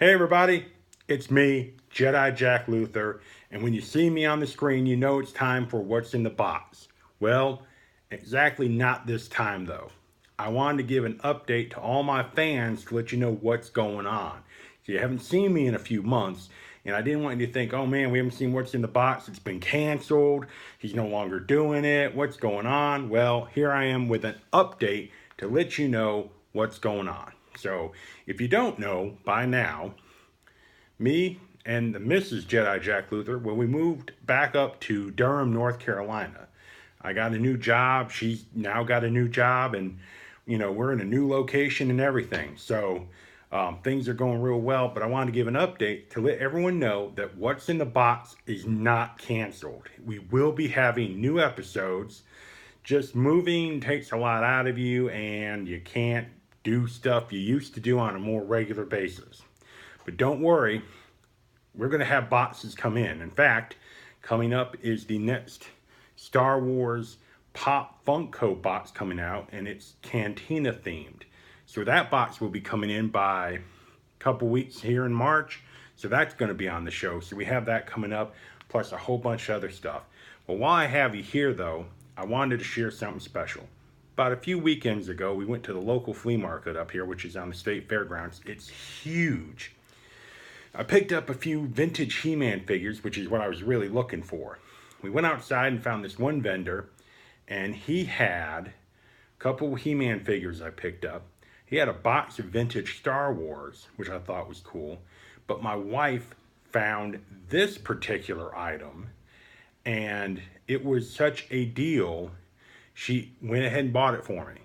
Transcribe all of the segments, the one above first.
Hey everybody, it's me, Jedi Jack Luther, and when you see me on the screen, you know it's time for What's in the Box. Well, exactly not this time though. I wanted to give an update to all my fans to let you know what's going on. So you haven't seen me in a few months, and I didn't want you to think, oh man, we haven't seen What's in the Box, it's been canceled, he's no longer doing it, what's going on? Well, here I am with an update to let you know what's going on. So, if you don't know by now, me and the Mrs. Jedi Jack Luther, when we moved back up to Durham, North Carolina, I got a new job. She's now got a new job, and we're in a new location and everything. So things are going real well. But I wanted to give an update to let everyone know that What's in the Box is not canceled. We will be having new episodes. Just moving takes a lot out of you, and you can't do stuff you used to do on a more regular basis. But don't worry, we're going to have boxes come in. In fact, coming up is the next Star Wars Pop Funko box coming out, and it's Cantina themed. So that box will be coming in by a couple weeks here in March. So that's going to be on the show. So we have that coming up, plus a whole bunch of other stuff. Well, while I have you here, though, I wanted to share something special. About a few weekends ago, we went to the local flea market up here, which is on the state fairgrounds. It's huge. I picked up a few vintage He-Man figures, which is what I was really looking for. We went outside and found this one vendor, and he had a couple of He-Man figures I picked up. He had a box of vintage Star Wars, which I thought was cool. But my wife found this particular item, and it was such a deal, she went ahead and bought it for me.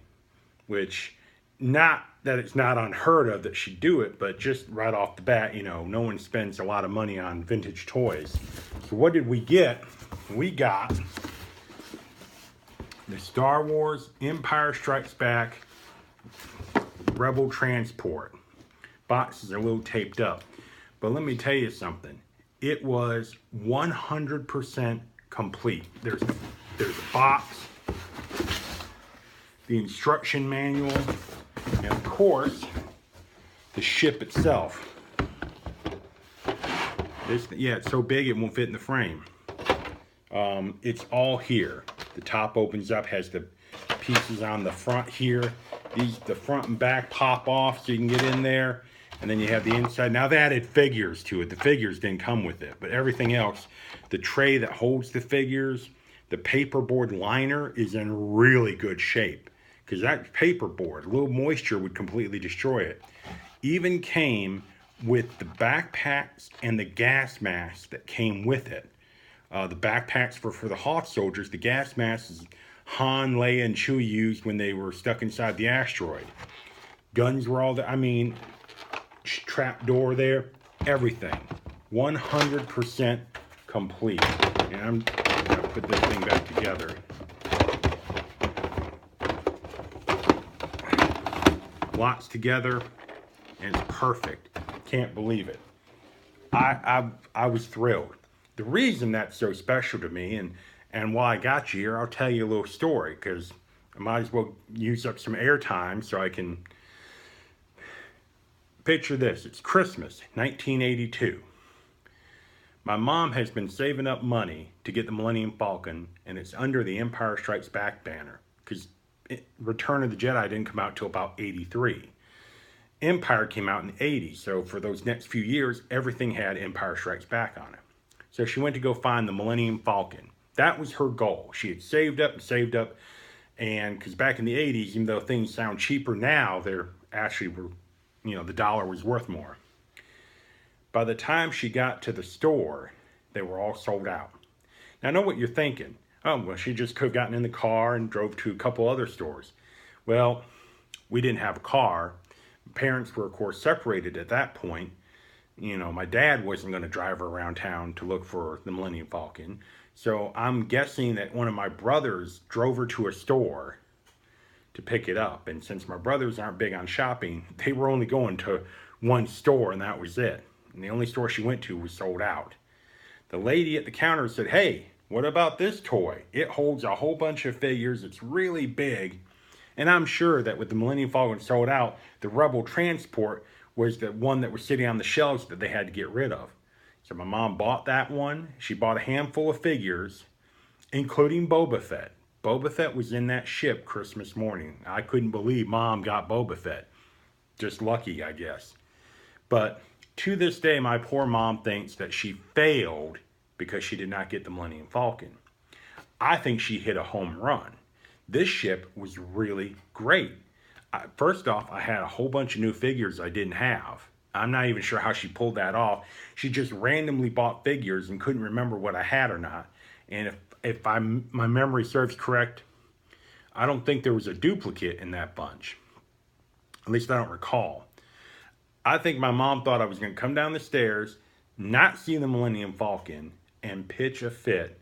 Which, not that it's not unheard of that she'd do it, but just right off the bat, no one spends a lot of money on vintage toys. So what did we get? We got the Star Wars Empire Strikes Back Rebel Transport. Box is a little taped up. But let me tell you something. It was 100% complete. There's a box, the instruction manual, and of course, the ship itself. It's so big it won't fit in the frame. It's all here. The top opens up, has the pieces on the front here. The front and back pop off so you can get in there. And then you have the inside. Now they added figures to it. The figures didn't come with it. But everything else, the tray that holds the figures, the paperboard liner is in really good shape. Because that paperboard, a little moisture would completely destroy it. Even came with the backpacks and the gas masks that came with it. The backpacks were for the Hawk soldiers. The gas masks Han, Leia, and Chewie used when they were stuck inside the asteroid. Guns were all there. Trap door there. Everything. 100% complete. And I'm going to put this thing back together. Lots together, and it's perfect. Can't believe it. I was thrilled. The reason that's so special to me, and why I got you here, I'll tell you a little story, because I might as well use up some airtime so I can picture this. It's Christmas, 1982. My mom has been saving up money to get the Millennium Falcon, and it's under the Empire Strikes Back banner, because Return of the Jedi didn't come out till about 83. Empire came out in 80, so for those next few years, everything had Empire Strikes Back on it. So she went to go find the Millennium Falcon. That was her goal. She had saved up, and because back in the 80s, even though things sound cheaper now, they're actually were, the dollar was worth more. By the time she got to the store, they were all sold out. Now I know what you're thinking. Oh, well, she just could have gotten in the car and drove to a couple other stores. Well, we didn't have a car. Parents were, of course, separated at that point. My dad wasn't going to drive her around town to look for the Millennium Falcon. So I'm guessing that one of my brothers drove her to a store to pick it up. And since my brothers aren't big on shopping, they were only going to one store, and that was it. And the only store she went to was sold out. The lady at the counter said, "Hey, what about this toy? It holds a whole bunch of figures. It's really big." And I'm sure that with the Millennium Falcon sold out, the Rebel Transport was the one that was sitting on the shelves that they had to get rid of. So my mom bought that one. She bought a handful of figures, including Boba Fett. Boba Fett was in that ship Christmas morning. I couldn't believe Mom got Boba Fett. Just lucky, I guess. But to this day, my poor mom thinks that she failed because she did not get the Millennium Falcon. I think she hit a home run. This ship was really great. First off, I had a whole bunch of new figures I didn't have. I'm not even sure how she pulled that off. She just randomly bought figures and couldn't remember what I had or not. And if my memory serves correct, I don't think there was a duplicate in that bunch. At least I don't recall. I think my mom thought I was going to come down the stairs, not see the Millennium Falcon, and pitch a fit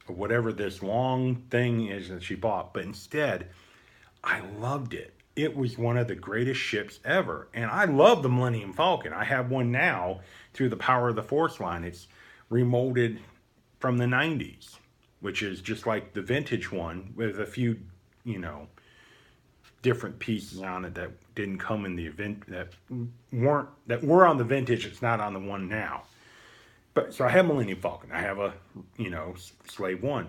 of whatever this long thing is that she bought. But instead, I loved it. It was one of the greatest ships ever. And I love the Millennium Falcon. I have one now through the Power of the Force line. It's remolded from the 90s, which is just like the vintage one with a few, different pieces on it that didn't come in the event, that were on the vintage. It's not on the one now. But so I have Millennium Falcon. I have a, Slave One.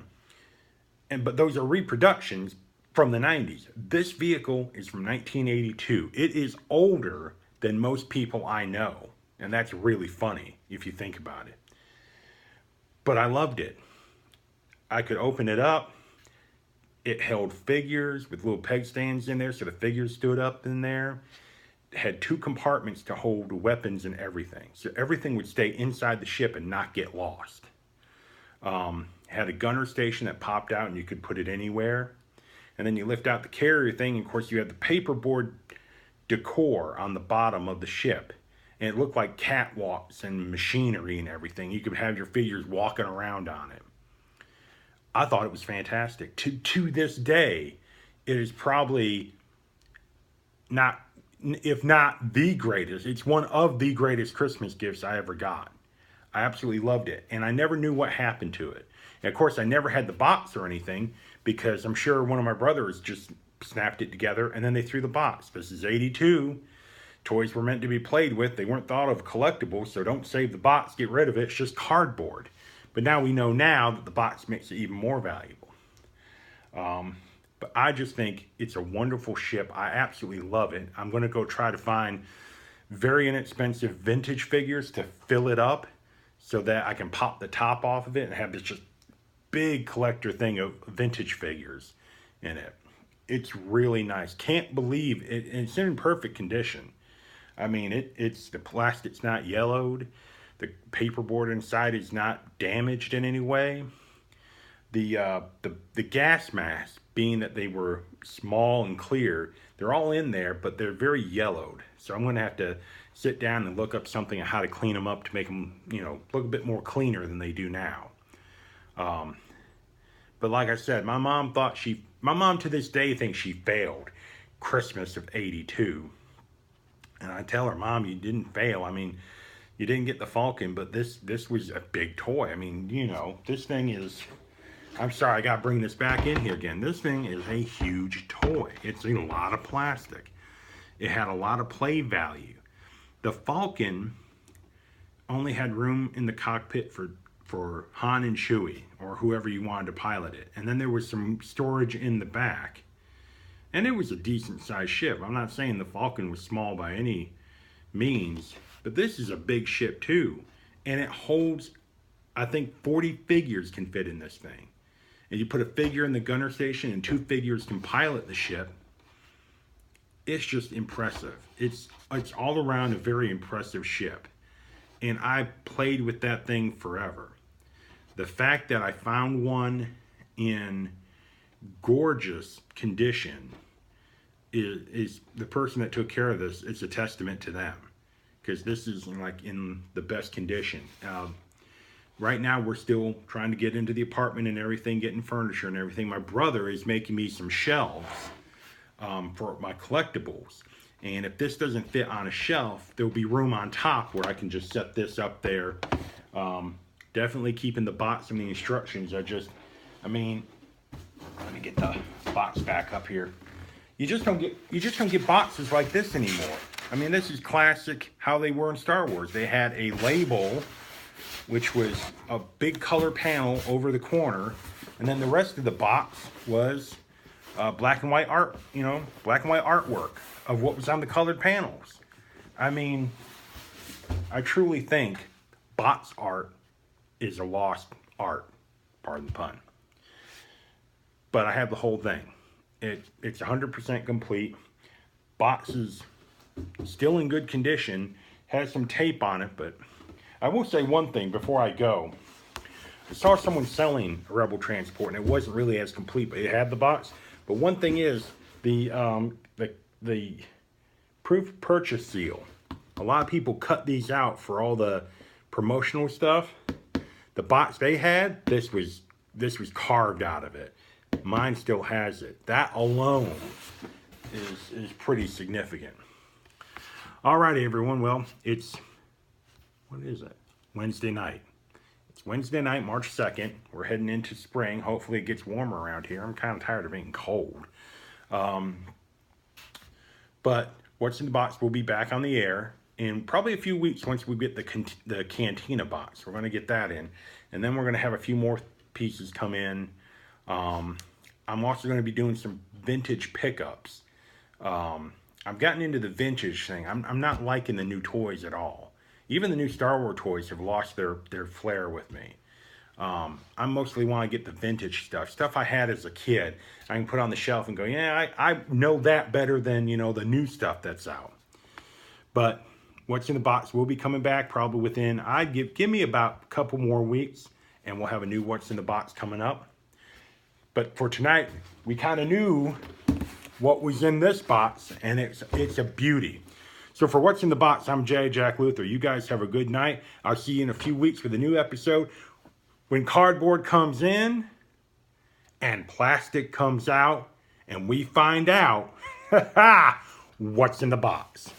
But those are reproductions from the 90s. This vehicle is from 1982. It is older than most people I know. And that's really funny if you think about it. But I loved it. I could open it up. It held figures with little peg stands in there, so the figures stood up in there. It had 2 compartments to hold weapons and everything. So everything would stay inside the ship and not get lost. It had a gunner station that popped out and you could put it anywhere. And then you lift out the carrier thing, and of course you had the paperboard decor on the bottom of the ship. And it looked like catwalks and machinery and everything. You could have your figures walking around on it. I thought it was fantastic. To this day, it is probably not, if not the greatest, it's one of the greatest Christmas gifts I ever got. I absolutely loved it. And I never knew what happened to it. And of course, I never had the box or anything, because I'm sure one of my brothers just snapped it together and then they threw the box. This is 82. Toys were meant to be played with. They weren't thought of collectibles, so don't save the box, get rid of it. It's just cardboard. But now we know now that the box makes it even more valuable. But I just think it's a wonderful ship. I absolutely love it. I'm going to go try to find very inexpensive vintage figures to fill it up so that I can pop the top off of it and have this just big collector thing of vintage figures in it. It's really nice. Can't believe it. It's in perfect condition. I mean, it's the plastic's not yellowed. The paperboard inside is not damaged in any way. The gas masks, being that they were small and clear, they're all in there, but they're very yellowed. So I'm going to have to sit down and look up something on how to clean them up to make them, look a bit more cleaner than they do now. But like I said, my mom to this day thinks she failed Christmas of 82. And I tell her, Mom, you didn't fail. I mean, you didn't get the Falcon, but this was a big toy. I mean, this thing is, I'm sorry, I got to bring this back in here again. This thing is a huge toy. It's a lot of plastic. It had a lot of play value. The Falcon only had room in the cockpit for Han and Chewie, or whoever you wanted to pilot it. And then there was some storage in the back. And it was a decent sized ship. I'm not saying the Falcon was small by any means, but this is a big ship too. And it holds, I think 40 figures can fit in this thing. And you put a figure in the gunner station and 2 figures can pilot the ship. It's just impressive. It's all around a very impressive ship. And I played with that thing forever. The fact that I found one in gorgeous condition is the person that took care of this. It's a testament to them, because this is like in the best condition. Right now we're still trying to get into the apartment and everything, getting furniture and everything. My brother is making me some shelves for my collectibles, and if this doesn't fit on a shelf, there'll be room on top where I can just set this up there. Definitely keeping the box and the instructions. I mean, let me get the box back up here. You just don't get boxes like this anymore. I mean, this is classic how they were in Star Wars. They had a label, which was a big color panel over the corner, and then the rest of the box was black and white art, black and white artwork of what was on the colored panels. I mean, I truly think box art is a lost art, pardon the pun. But I have the whole thing. It's 100% complete. Box is still in good condition. Has some tape on it, but I will say one thing before I go. I saw someone selling a Rebel Transport, and it wasn't really as complete, but it had the box. But one thing is the proof of purchase seal. A lot of people cut these out for all the promotional stuff. The box they had, this was carved out of it. Mine still has it. That alone is pretty significant. Alrighty, everyone. Well, what is it? Wednesday night. It's Wednesday night, March 2nd. We're heading into spring. Hopefully it gets warmer around here. I'm kind of tired of being cold. But What's in the Box will be back on the air in probably a few weeks once we get the Cantina box. We're going to get that in. And then we're going to have a few more pieces come in. I'm also going to be doing some vintage pickups. I've gotten into the vintage thing. I'm not liking the new toys at all. Even the new Star Wars toys have lost their flair with me. I mostly want to get the vintage stuff I had as a kid. I can put on the shelf and go, yeah, I know that better than, the new stuff that's out. But What's in the Box will be coming back probably within, give me about a couple more weeks, and we'll have a new What's in the Box coming up. But for tonight, we kind of knew what was in this box, and it's a beauty. So for What's in the Box, I'm Jack Luther. You guys have a good night. I'll see you in a few weeks with a new episode. When cardboard comes in and plastic comes out, and we find out what's in the box.